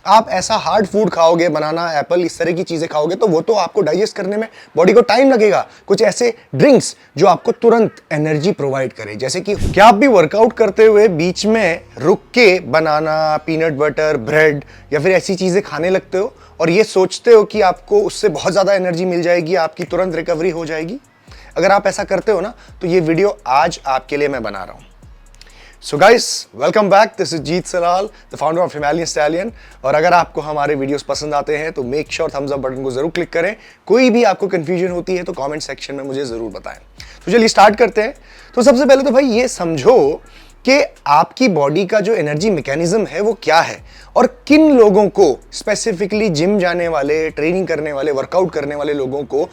आप ऐसा hard food खाओगे, बनाना, एप्पल, इस तरह की चीजें खाओगे तो वो तो आपको डाइजेस्ट करने में बॉडी को टाइम लगेगा। कुछ ऐसे ड्रिंक्स जो आपको तुरंत एनर्जी प्रोवाइड करे, जैसे कि क्या आप भी वर्कआउट करते हुए बीच में रुक के बनाना, पीनट बटर, ब्रेड या फिर ऐसी चीजें खाने लगते हो और ये सोचते हो कि आपको उससे बहुत ज्यादा एनर्जी मिल जाएगी, आपकी तुरंत रिकवरी हो जाएगी? अगर आप ऐसा करते हो ना तो ये वीडियो आज आपके लिए मैं बना रहा हूं। So guys, welcome back. This is Jeet Salal, the founder of Himalayan Stallion. और अगर आपको हमारे वीडियोस पसंद आते हैं तो make sure thumbs up button को जरूर क्लिक करें। कोई भी आपको कंफ्यूजन होती है तो कमेंट सेक्शन में मुझे जरूर बताएं। तो चलिए स्टार्ट करते हैं। तो सबसे पहले तो भाई ये समझो कि आपकी बॉडी का जो एनर्जी मैकेनिज्म है वो क्या है और किन लोगों को, स्पेसिफिकली जिम जाने वाले, ट्रेनिंग करने वाले, वर्कआउट करने वाले लोगों को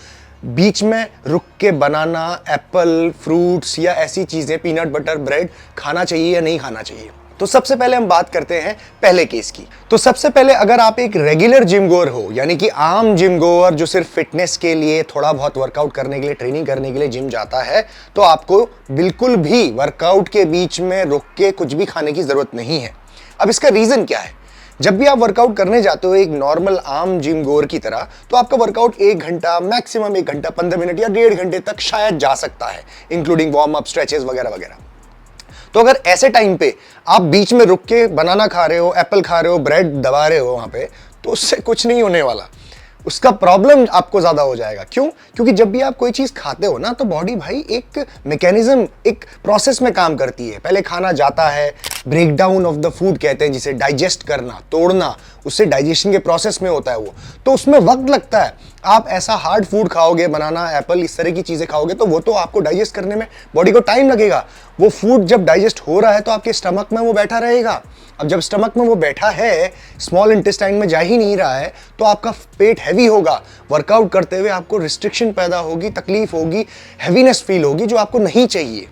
बीच में रुक के बनाना, एप्पल, फ्रूट्स या ऐसी चीजें, पीनट बटर, ब्रेड खाना चाहिए या नहीं खाना चाहिए। तो सबसे पहले हम बात करते हैं पहले केस की। तो सबसे पहले अगर आप एक रेगुलर जिम गोअर हो, यानी कि आम जिम गोअर जो सिर्फ फिटनेस के लिए, थोड़ा बहुत वर्कआउट करने के लिए, ट्रेनिंग करने के लिए जिम जाता है, तो आपको बिल्कुल भी वर्कआउट के बीच में रुक के कुछ भी खाने की जरूरत नहीं है। अब इसका रीजन क्या है? जब भी आप वर्कआउट करने जाते हो एक नॉर्मल आम जिम गोअर की तरह, तो आपका वर्कआउट 1 घंटा, मैक्सिमम 1 घंटा 15 मिनट या 1.5 घंटे तक शायद जा सकता है, इंक्लूडिंग वार्म अप, स्ट्रेचेस वगैरह वगैरह। तो अगर ऐसे टाइम पे आप बीच में रुक के बनाना खा रहे हो, एप्पल खा रहे हो, ब्रेड दबा रहे हो वहां पे, तो उससे कुछ नहीं होने वाला। उसका प्रॉब्लम आपको ज्यादा हो जाएगा। क्यों? क्योंकि जब भी आप कोई चीज खाते हो ना तो बॉडी भाई एक मैकेनिज्म, एक प्रोसेस में काम करती है। पहले खाना जाता है, break down of the food कहते हैं जिसे, डाइजेस्ट करना, तोड़ना, उससे डाइजेशन के प्रोसेस में होता है वो, तो उसमें वक्त लगता है। आप ऐसा हार्ड फूड खाओगे, बनाना, एप्पल, इस तरह की चीजें खाओगे तो वो तो आपको डाइजेस्ट करने में बॉडी को टाइम लगेगा। वो फूड जब डाइजेस्ट हो रहा है तो आपके स्टमक में वो बैठा रहेगा। अब जब स्टमक में वो बैठा है, स्मॉल इंटेस्टाइन में जा ही नहीं रहा है, तो आपका पेट हैवी होगा। वर्कआउट करते हुए आपको रिस्ट्रिक्शन पैदा होगी, तकलीफ होगी, हैवीनेस फील होगी, जो आपको नहीं चाहिए।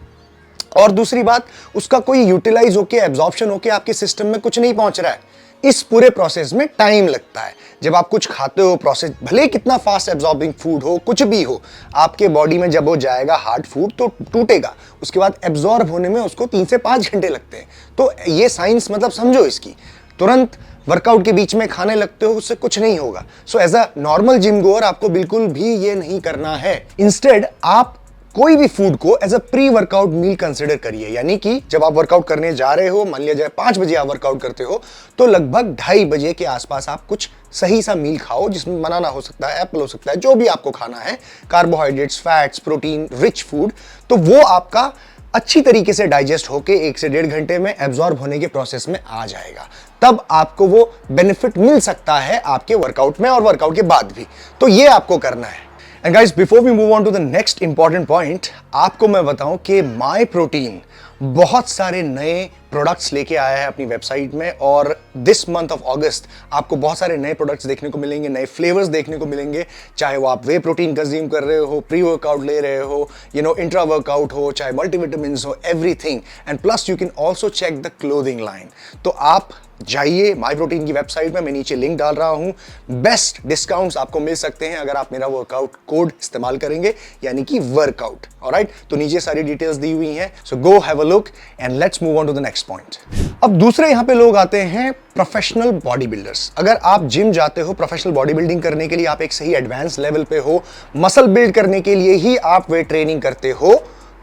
और दूसरी बात, उसका कोई यूटिलाइज होके, एब्जॉर्प्शन होके आपके सिस्टम में कुछ नहीं पहुंच रहा है। इस पूरे प्रोसेस में टाइम लगता है। जब आप कुछ खाते हो, प्रोसेस भले कितना फास्ट एब्जॉर्बिंग फूड हो, कुछ भी हो, आपके बॉडी में जब वो जाएगा हार्ड फूड तो टूटेगा, उसके बाद एब्जॉर्ब होने में उसको 3 से 5 घंटे लगते हैं। तो ये साइंस मतलब समझो इसकी। तुरंत वर्कआउट के बीच में खाने लगते हो, उससे कुछ नहीं होगा। So as a normal gym goer आपको बिल्कुल भी ये नहीं करना है। इंस्टेड आप कोई भी फूड को as a pre workout meal consider करिए। यानी कि जब आप वर्कआउट करने जा रहे हो, मान लिया जाए 5 बजे आप वर्कआउट करते हो, तो लगभग 2:30 बजे के आसपास आप कुछ सही सा मील खाओ, जिसमें बनाना हो सकता है, एप्पल हो सकता है, जो भी आपको खाना है, carbohydrates, fats, protein rich food, तो वो आपका अच्छी तरीके से डाइजेस्ट होके 1 से 1.5 घंटे में एब्जॉर्ब होने के प्रोसेस में आ जाएगा। तब आपको वो बेनिफिट मिल सकता है आपके वर्कआउट में और वर्कआउट के बाद भी। तो ये आपको करना है। And guys, before we move on to the next important point, आपको मैं बताऊं कि माय प्रोटीन बहुत सारे नए प्रोडक्ट्स लेके आया है अपनी वेबसाइट में, और दिस मंथ ऑफ अगस्त आपको बहुत सारे नए प्रोडक्ट्स देखने को मिलेंगे, नए फ्लेवर्स देखने को मिलेंगे। चाहे वो आप वे प्रोटीन कंज्यूम कर रहे हो, प्री वर्कआउट ले रहे हो, इंट्रा वर्कआउट हो, चाहे मल्टीविटामिन्स हो, everything. And plus you can also check the clothing line. तो आप जाइए माई प्रोटीन की वेबसाइट में, मैं नीचे लिंक डाल रहा हूं। बेस्ट डिस्काउंट्स आपको मिल सकते हैं अगर आप मेरा वर्कआउट कोड इस्तेमाल करेंगे, यानी कि वर्कआउट। ऑलराइट, तो नीचे सारी डिटेल्स दी हुई हैं। So go have a look and let's move on to the next point. अब दूसरे यहां पे लोग आते हैं प्रोफेशनल बॉडी बिल्डर्स। अगर आप जिम जाते हो प्रोफेशनल बॉडी बिल्डिंग करने के लिए, आप एक सही एडवांस लेवल पे हो, मसल बिल्ड करने के लिए ही आप वेट ट्रेनिंग करते हो,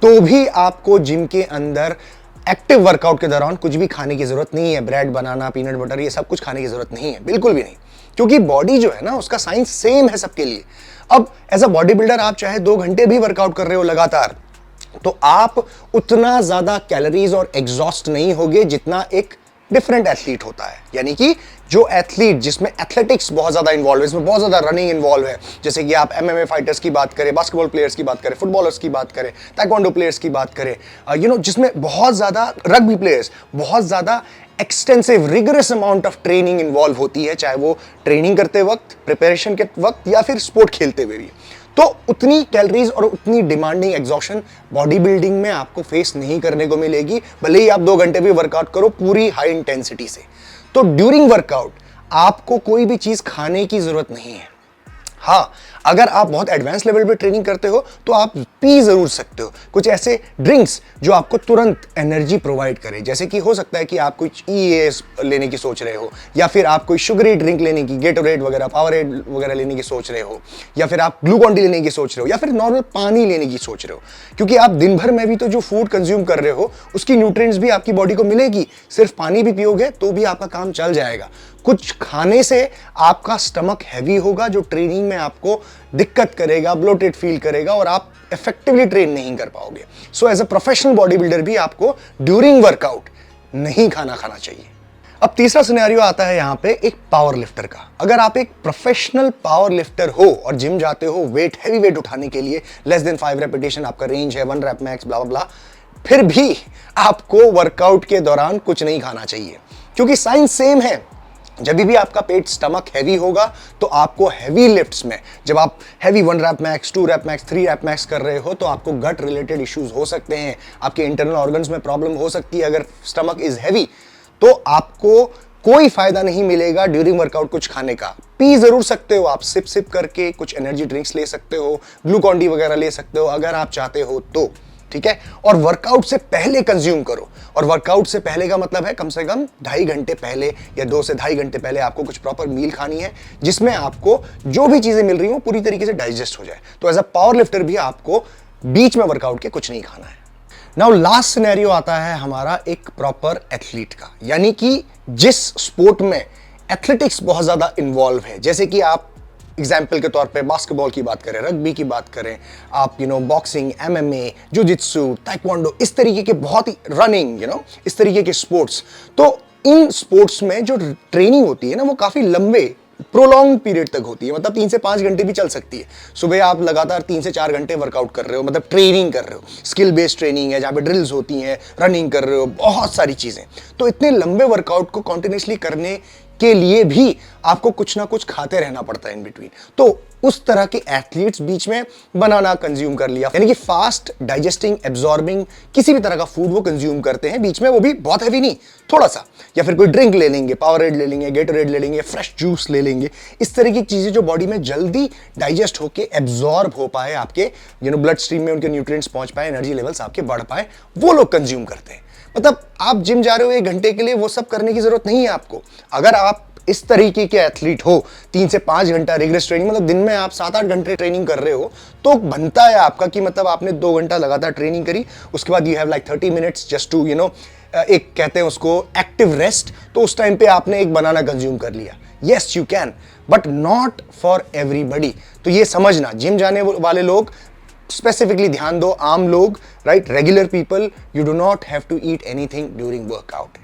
तो भी आपको जिम के अंदर एक्टिव वर्कआउट के दौरान कुछ भी खाने की जरूरत नहीं है। ब्रेड, बनाना, पीनट बटर, ये सब कुछ खाने की जरूरत नहीं है, बिल्कुल भी नहीं। क्योंकि बॉडी जो है ना, उसका साइंस सेम है सबके लिए। अब एज अ बॉडी बिल्डर आप चाहे 2 घंटे भी वर्कआउट कर रहे हो लगातार, तो आप उतना ज्यादा कैलोरीज और एग्जॉस्ट नहीं होगे जितना एक डिफरेंट एथलीट होता है। यानी कि जो एथलीट जिसमें एथलेटिक्स बहुत ज्यादा इन्वॉल्व है, इसमें बहुत ज्यादा रनिंग इन्वॉल्व है, जैसे कि आप एमएमए फाइटर्स की बात करें, बास्केटबॉल प्लेयर्स की बात करें, फुटबॉलर्स की बात करें, ताइक्वांडो प्लेयर्स की बात करें, जिसमें बहुत ज्यादा, रग्बी प्लेयर्स, बहुत ज्यादा extensive rigorous amount of training involve होती है, चाहे वो ट्रेनिंग करते वक्त, प्रिपरेशन के वक्त या फिर स्पोर्ट खेलते हुए भी। तो उतनी कैलोरीज और उतनी डिमांडिंग एग्जॉशन बॉडी बिल्डिंग में आपको फेस नहीं करने को मिलेगी, भले ही आप 2 घंटे भी वर्कआउट करो पूरी हाई इंटेंसिटी से। तो ड्यूरिंग वर्कआउट आपको कोई भी चीज खाने की जरूरत नहीं है। हाँ, अगर आप बहुत एडवांस लेवल पे ट्रेनिंग करते हो तो आप पी जरूर सकते हो कुछ ऐसे ड्रिंक्स जो आपको तुरंत एनर्जी प्रोवाइड करे। जैसे कि हो सकता है कि आप कुछ EAS लेने की सोच रहे हो, या फिर आप कोई शुगरी ड्रिंक लेने की, गेटोरेड वगैरह, पावरेड वगैरह लेने की सोच रहे हो, या फिर आप ग्लूकॉन डी लेने की सोच रहे हो, या फिर नॉर्मल पानी लेने की सोच रहे हो। क्योंकि आप दिन भर में भी तो जो फूड कंज्यूम कर रहे हो उसकी न्यूट्रिएंट्स भी आपकी बॉडी को मिलेगी। सिर्फ पानी भी पियोगे तो भी आपका काम चल जाएगा। कुछ खाने से आपका स्टमक हैवी होगा जो ट्रेनिंग में आपको दिक्कत करेगा, ब्लोटेड फील करेगा और आप इफेक्टिवली ट्रेन नहीं कर पाओगे। So as a professional body builder भी आपको ड्यूरिंग वर्कआउट नहीं खाना चाहिए। अब तीसरा सिनेरियो आता है यहाँ पे एक पावर लिफ्टर का। अगर आप एक प्रोफेशनल पावर लिफ्टर हो और जिम जाते हो वेट, हैवी वेट उठाने के लिए, लेस देन 5 रेपिटेशन आपका रेंज है, 1 रेप मैक्स, ब्ला ब्ला, फिर भी आपको वर्कआउट के दौरान कुछ नहीं खाना चाहिए। क्योंकि साइंस सेम है। जब भी आपका पेट, स्टमक हैवी होगा तो आपको हैवी लिफ्ट्स में, जब आप heavy 1 rape max, 2 rape max, 3 rape max कर रहे हो तो आपको गट रिलेटेड इश्यूज हो सकते हैं, आपके इंटरनल ऑर्गन्स में प्रॉब्लम हो सकती है। अगर स्टमक इज हैवी तो आपको कोई फायदा नहीं मिलेगा ड्यूरिंग वर्कआउट कुछ खाने का। पी जरूर सकते हो आप, सिप सिप करके कुछ एनर्जी ड्रिंक्स ले सकते हो, ग्लूकॉन डी वगैरह ले सकते हो अगर आप चाहते हो तो, ठीक है। और वर्कआउट से पहले कंज्यूम करो। और वर्कआउट से पहले का मतलब है कम से कम 2.5 घंटे पहले या 2 से 2.5 घंटे पहले आपको कुछ प्रॉपर मील खानी है जिसमें आपको जो भी चीजें मिल रही हो पूरी तरीके से डाइजेस्ट हो जाए। तो एज अ पावर लिफ्टर भी आपको बीच में वर्कआउट के कुछ नहीं खाना है। नाउ लास्ट सिनेरियो आता है हमारा एक प्रॉपर एथलीट का, यानी कि जिस स्पोर्ट में एथलेटिक्स बहुत ज्यादा इन्वॉल्व है। जैसे कि आप एग्जाम्पल के तौर पे बास्केटबॉल की बात करें, रग्बी की बात करें, आप बॉक्सिंग, MMA, जुजित्सु, ताइक्वांडो, इस तरीके के बहुत ही, रनिंग, इस तरीके के स्पोर्ट्स। तो इन स्पोर्ट्स में जो ट्रेनिंग होती है ना वो काफी लंबे प्रोलॉन्ग पीरियड तक होती है। मतलब 3 से 5 घंटे भी चल सकती है। सुबह आप लगातार 3 से 4 घंटे वर्कआउट कर रहे हो, मतलब ट्रेनिंग कर रहे हो, स्किल बेस्ड ट्रेनिंग है जहाँ पे ड्रिल्स होती हैं, रनिंग कर रहे हो, बहुत सारी चीजें। तो इतने लंबे वर्कआउट को कॉन्टिन्यूसली करने के लिए भी आपको कुछ ना कुछ खाते रहना पड़ता है इन बिटवीन। तो उस तरह के एथलीट्स बीच में बनाना कंज्यूम कर लिया, यानी कि फास्ट डाइजेस्टिंग, एब्जॉर्बिंग किसी भी तरह का फूड वो कंज्यूम करते हैं बीच में, वो भी बहुत हैवी नहीं, थोड़ा सा। या फिर कोई ड्रिंक ले लेंगे, पावरेड ले लेंगे, गेटोरेड ले लेंगे, फ्रेश जूस ले लेंगे। इस तरह की चीजें जो बॉडी में जल्दी डाइजेस्ट होके एब्जॉर्ब हो पाए, आपके ब्लड स्ट्रीम में उनके न्यूट्रिएंट्स पहुंच पाए, एनर्जी लेवल्स आपके बढ़ पाए, वो लोग कंज्यूम करते हैं। मतलब आप जिम जा रहे हो 1 घंटे के लिए, वो सब करने की जरूरत नहीं है आपको। अगर आप इस तरीके के एथलीट हो, 3 से 5 घंटा रिग्रेस ट्रेनिंग, मतलब दिन में आप 7-8 घंटे ट्रेनिंग कर रहे हो, तो बनता है आपका कि मतलब आपने 2 घंटा लगातार ट्रेनिंग करी, उसके बाद you have like 30 minutes just to एक कहते हैं उसको एक्टिव रेस्ट। तो उस टाइम पे आपने एक बनाना कंज्यूम कर लिया। Yes you can, but not for everybody. तो ये समझना, जिम जाने वाले लोग स्पेसिफिकली ध्यान दो, आम लोग, right, regular people, you do not have to eat anything during workout.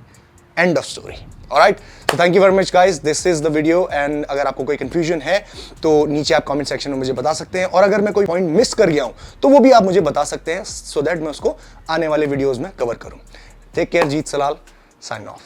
End of story. Alright, तो thank you very much guys, this is the video. And अगर आपको कोई कंफ्यूजन है तो नीचे आप कमेंट सेक्शन में मुझे बता सकते हैं, और अगर मैं कोई पॉइंट मिस कर गया हूं तो वो भी आप मुझे बता सकते हैं, सो दैट मैं उसको आने वाले वीडियोस में कवर करूं। Take care, Jeet Salal, sign of.